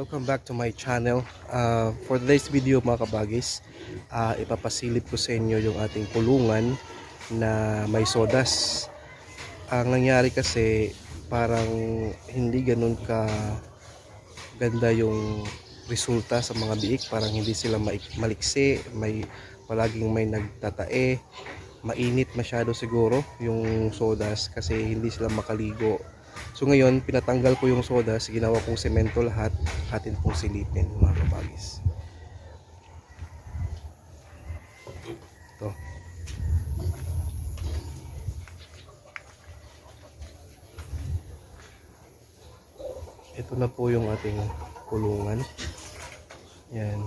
welcome back to my channel. For today's video mga kabagis, ipapasilip ko sa inyo yung ating kulungan na may sodas. Ang nangyari kasi parang hindi ganun ka ganda yung resulta sa mga biik. Parang hindi sila maliksi, palaging may nagtatae, mainit masyado siguro yung sodas kasi hindi sila makaligo. So ngayon, pinatanggal ko yung sodas, ginawa kong semento lahat, atin pong silipin mga kabagis. Ito. Ito na po yung ating kulungan. Yan.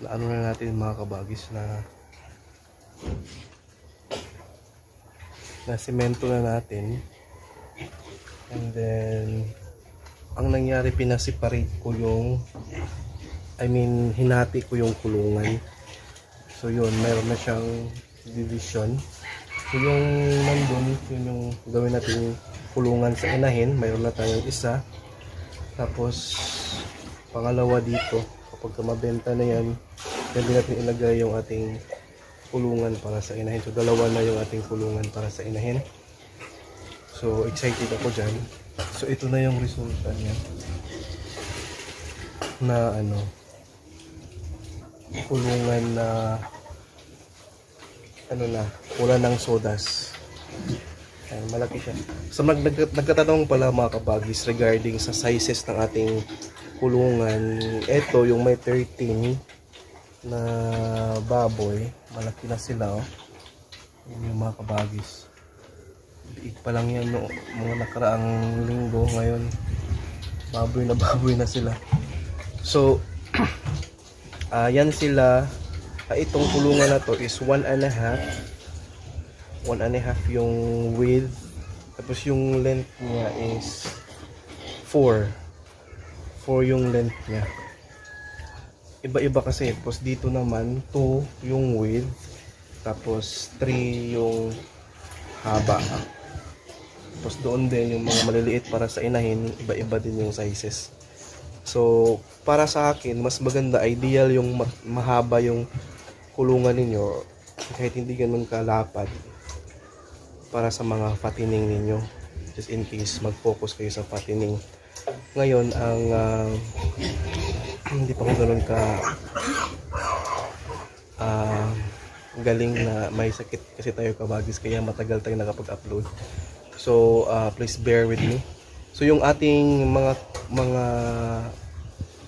Naano na natin mga kabagis na semento na natin. And then ang nangyari, pinaseparate ko yung hinati ko yung kulungan. So yun, meron na siyang division. So yung nandun, yun yung gawin natin kulungan sa inahin. Mayroon na tayong isa. Tapos pangalawa dito, kapag mabenta na yan, pwede natin ilagay yung ating kulungan para sa inahin. So dalawa na yung ating kulungan para sa inahin. So excited ako dyan. So ito na yung resulta niya na kulungan na wala ng sodas. Ayan, malaki siya. So nagkatanong pala mga kabagis regarding sa sizes ng ating kulungan. Ito yung may 13 na baboy, malaki na sila Yun yung mga kabagis. Biik pa lang yan mga nakaraang linggo. Ngayon baboy na sila. So yan sila. Itong kulungan na to is 1.5 yung width, tapos yung length niya is 4 yung length niya. Iba-iba kasi. Tapos dito naman 2 yung width, tapos 3 yung haba. Tapos doon din yung mga maliliit para sa inahin, iba-iba din yung sizes. So para sa akin, mas maganda, ideal yung mahaba yung kulungan ninyo, kahit hindi ganun kalapad, para sa mga fattening ninyo, just in case mag-focus kayo sa fattening. Ngayon, ang hindi pa ko ganun ka galing na may sakit kasi tayo kabagis, kaya matagal tayo nakapag-upload. So please bear with me. So yung ating mga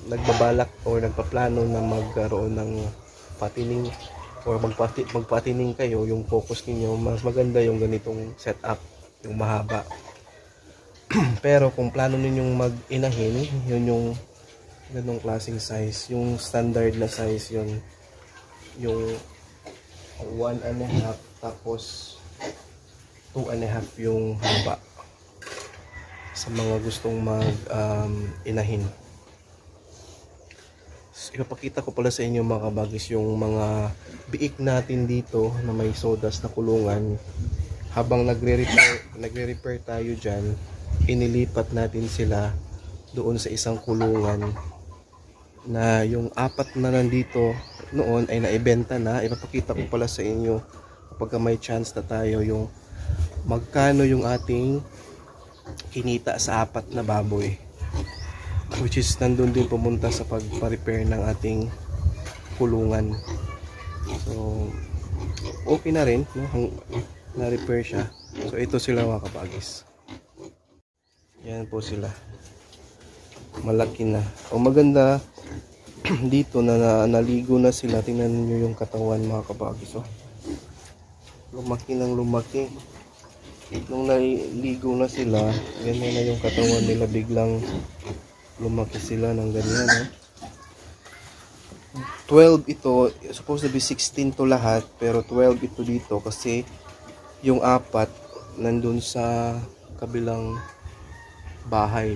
nagbabalak o nagpaplano na magkaroon ng fattening or magpatining kayo, yung focus niyo, mas maganda yung ganitong setup, yung mahaba. Pero kung plano ninyong mag-inahin, yun yung ganong klaseng size, yung standard na size, yung 1.5 tapos 2.5 yung haba sa mga gustong inahin. Ipapakita ko pala sa inyo mga kabagis yung mga biik natin dito na may sodas na kulungan. Habang nagre-repair tayo dyan, inilipat natin sila doon sa isang kulungan na yung 4 na nandito noon ay naibenta na. Ipapakita ko pala sa inyo kapag may chance na tayo yung magkano yung ating kinita sa 4 na baboy, which is nandun din pumunta sa pagpa-repair ng ating kulungan. So okay na rin, na-repair siya. So ito sila mga kabagis. Yan po sila, malaki na. O maganda dito na naligo na sila. Tingnan niyo yung katawan mga kabagis. Lumaki ng lumaki. Nung naligo na sila, ganyan na yung katawan nila, biglang lumaki sila ng ganyan. 12 ito, supposed to be 16 to lahat, pero 12 ito dito kasi yung 4 nandun sa kabilang bahay.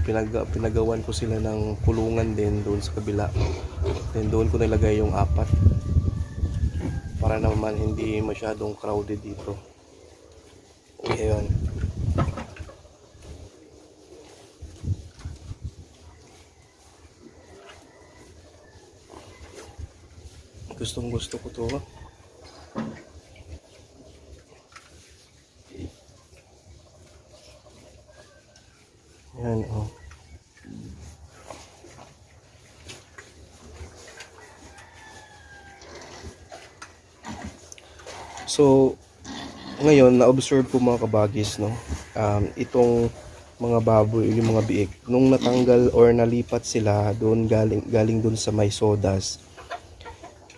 Pinagawan ko sila ng kulungan din doon sa kabila. Then doon ko nilagay yung 4 para naman hindi masyadong crowded dito. Okay, yun. Gustong gusto ko to. Yan, oh. So, ngayon, na-observe ko mga kabagis, no? Itong mga baboy, yung mga biik, nung natanggal or nalipat sila doon, galing doon sa may sodas,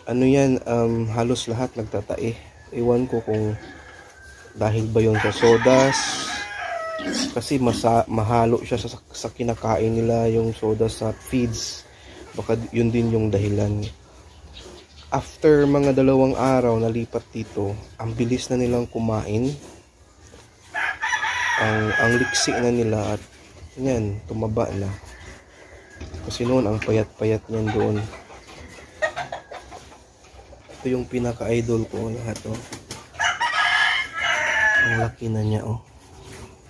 ano yan, halos lahat nagtatae. Ewan ko kung dahil ba yun sa sodas, kasi mahalo siya sa kinakain nila yung soda sa feeds. Baka yun din yung dahilan. After mga 2 araw nalipat dito, ang bilis na nilang kumain. Ang liksi na nila at yan, tumaba na. Kasi noon ang payat-payat niyan doon. Ito yung pinaka-idol ko lahat, oh. Ang laki na niya, oh.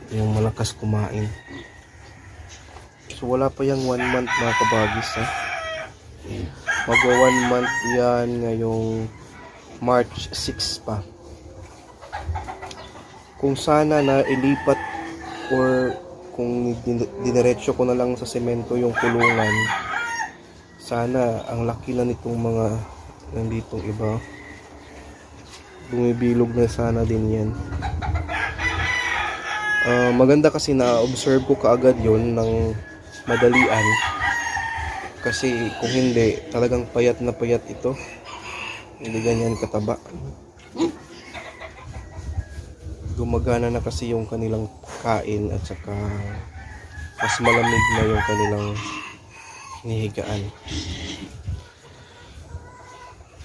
Ito yung malakas kumain. So wala pa yung 1 month mga kabagis, ha. Magwa 1 month yan ngayong March 6 pa. Kung sana na ilipat or kung diniretso ko na lang sa semento yung kulungan, sana ang laki na nitong mga nanditong iba. Bumibilog na sana din yan. Maganda kasi na-observe ko kaagad yon ng madalian. Kasi kung hindi, talagang payat na payat ito. Hindi ganyan kataba. Gumagana na kasi yung kanilang kain at saka mas malamig na yung kanilang hinihigaan.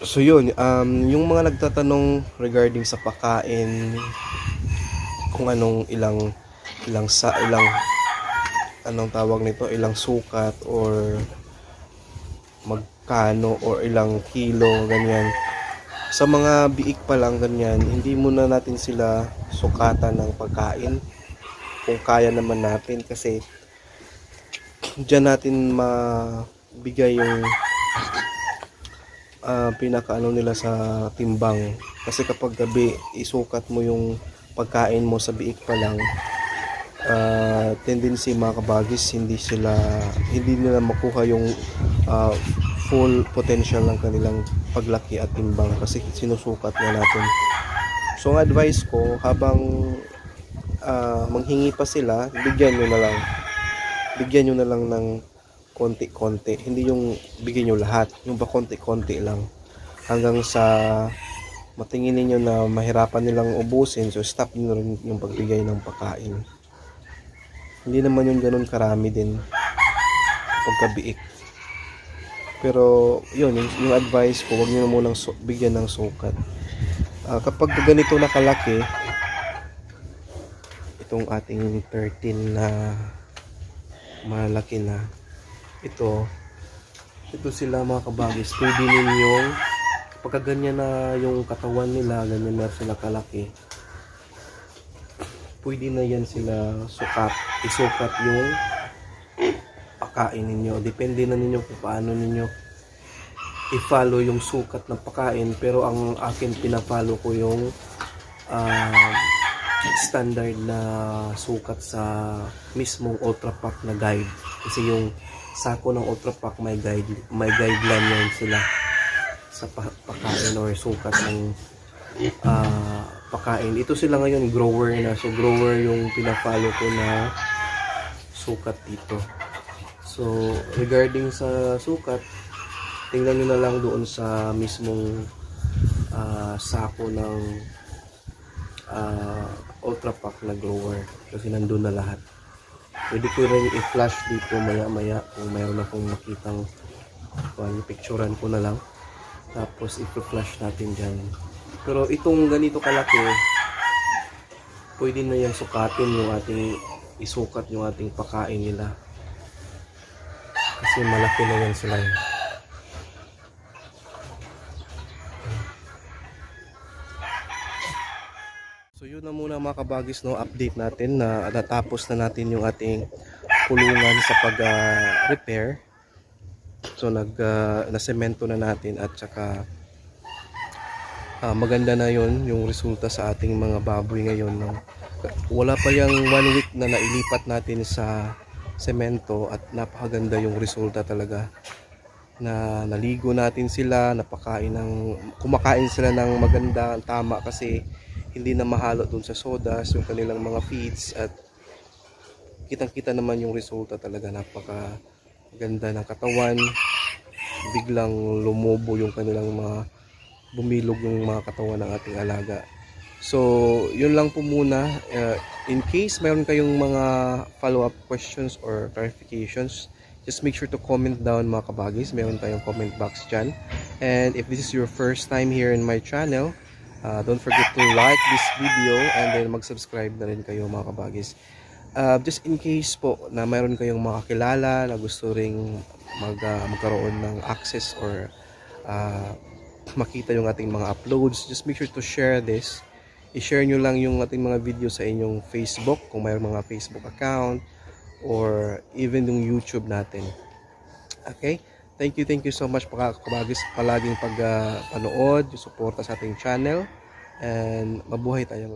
So yun, yung mga nagtatanong regarding sa pagkain, kung anong ilang anong tawag nito, ilang sukat or magkano or ilang kilo, ganyan. Sa mga biik pa lang ganyan, hindi muna natin sila sukatan ng pagkain kung kaya naman natin, kasi diyan natin mabigay yung pinakaano nila sa timbang. Kasi kapag gabi isukat mo yung pagkain mo sa biik pa lang, tendency mga kabagis, hindi nila makuha yung full potential ng kanilang paglaki at timbang kasi sinusukat na natin. So ang advice ko, habang manghingi pa sila, bigyan nyo na lang ng konti-konti, hindi yung bigyan nyo lahat, yung ba konti-konti lang hanggang sa matingin niyo na mahirapan nilang ubusin, so stop nyo rin yung pagbigay ng pagkain. Hindi naman yung ganun karami din pagkabiik. Pero yun, yung advice ko, huwag nyo munang bigyan ng sukat. Kapag ganito na kalaki, itong ating 13 na malaki na, ito sila mga kabagis, pwede ninyong kapag ganyan na yung katawan nila, ganyan na sila kalaki, pwede na yan sila isukat yung pagkain ninyo. Depende na ninyo kung paano ninyo i-follow yung sukat ng pagkain, pero ang akin pina-follow ko yung standard na sukat sa mismong Ultra Pack na guide. Kasi yung sako ng Ultra Pack may guideline yan sila sa pagkain or sukat ng pagkain. Ito sila ngayon grower na, so grower yung pina-follow ko na sukat dito. So regarding sa sukat, tingnan nyo na lang doon sa mismong sako ng Ultra Pack na grower, kasi nandun na lahat. Pwede ko rin i-flash dito maya kung mayroon akong makitang picturean ko na lang, tapos i-flash natin dyan. Pero itong ganito kalaki, pwede na yan sukatin yung isukat yung ating pagkain nila, kasi malaki na yan sila. So yun na muna mga kabagis, no, update natin na natapos na natin yung ating kulungan sa pag-repair. So nasemento na natin at saka maganda na yon yung resulta sa ating mga baboy ngayon. No? Wala pa yung 1 week na nailipat natin sa semento at napakaganda yung resulta talaga. Na naligo natin sila, kumakain sila ng maganda, tama kasi hindi na mahalo dun sa sodas yung kanilang mga feeds at kitang-kita naman yung resulta talaga, napaka ganda ng katawan, biglang lumobo yung kanilang bumilog yung mga katawan ng ating alaga. So, yun lang po muna. In case mayroon kayong mga follow-up questions or clarifications, just make sure to comment down mga kabagis. Meron tayong comment box dyan. And if this is your first time here in my channel, don't forget to like this video and then mag-subscribe na rin kayo mga kabagis. Just in case po na mayroon kayong mga kilala na gusto ring magkaroon ng access or makita yung ating mga uploads, just make sure to share this. I-share nyo lang yung ating mga video sa inyong Facebook kung mayroong mga Facebook account or even yung YouTube natin. Okay? Thank you so much kabagis palaging panood, yung suporta sa ating channel, and mabuhay tayong lahat.